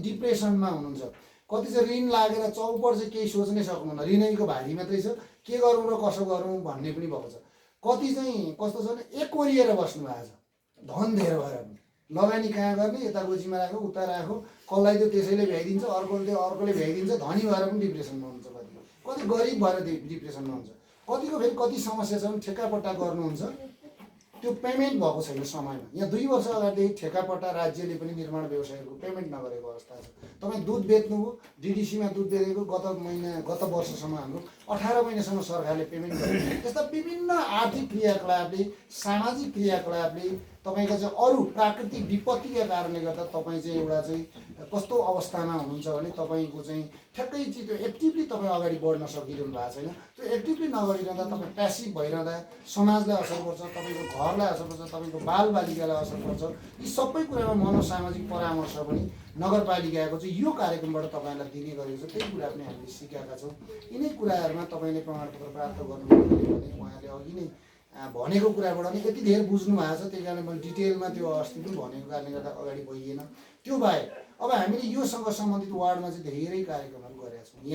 डिप्रेसनमा हुनुहुन्छ। कति चाहिँ ऋण लागेर चौपट चाहिँ केही सोच्नै सक्नुहुन्न, ऋणैको भारी मात्रै छ, के गरौँ र कसो गरौँ भन्ने पनि भएको छ। कति चाहिँ कस्तो छ भने एकोरिएर बस्नु भएको छ, धन धेर भएर पनि लगानी कहाँ गर्ने, यता गोजीमा राख्यो उता राख्यो, कसलाई त्यो त्यसैले भ्याइदिन्छ, अर्कोले भ्याइदिन्छ, धनी भएर पनि डिप्रेसनमा हुन्छ। कति गरिब भएर डिप्रेसनमा हुन्छ। कतिको फेरि कति समस्या छ भने ठेक्कापट्टा गर्नुहुन्छ, त्यो पेमेन्ट भएको छैन समयमा। यहाँ 2 वर्ष अगाडिदेखि ठेक्कापट्टा राज्यले पनि निर्माण व्यवसायहरूको पेमेन्ट नगरेको अवस्था छ। तपाईँ दुध बेच्नुभयो, डिडिसीमा दुध बेचेको गत वर्षसम्म हाम्रो 18 महिनासम्म सरकारले पेमेन्ट गरेको। त्यस्ता विभिन्न आर्थिक क्रियाकलापले, सामाजिक क्रियाकलापले तपाईँको चाहिँ अरू प्राकृतिक विपत्तिका कारणले गर्दा तपाईँ चाहिँ एउटा चाहिँ कस्तो अवस्थामा हुनुहुन्छ भने तपाईँको चाहिँ ठ्याक्कै चाहिँ त्यो एक्टिभली तपाईँ अगाडि बढ्न सकिरहनु भएको छैन। त्यो एक्टिभली नगरिरहँदा तपाईँ प्यासिभ भइरहँदा समाजलाई असर पर्छ, तपाईँको घरलाई असर पर्छ, तपाईँको बालबालिकालाई असर पर्छ। यी सबै कुरामा मनोसामाजिक परामर्श पनि नगरपालिकाको चाहिँ यो कार्यक्रमबाट तपाईँलाई दिने गरेको छ। त्यही कुरा पनि हामीले सिकेका छौँ। यिनै कुराहरूमा तपाईँले प्रमाणपत्र प्राप्त गर्नुभयो भने उहाँले अघि नै भनेको कुराबाट नै यति धेरै बुझ्नु भएको छ, त्यही कारणले मैले डिटेलमा त्यो अस्ति पनि भनेको कारणले गर्दा अगाडि बढिएन। त्यो बाहेक अब हामीले योसँग सम्बन्धित वार्डमा चाहिँ धेरै कार्यक्रमहरू गरेका छौँ।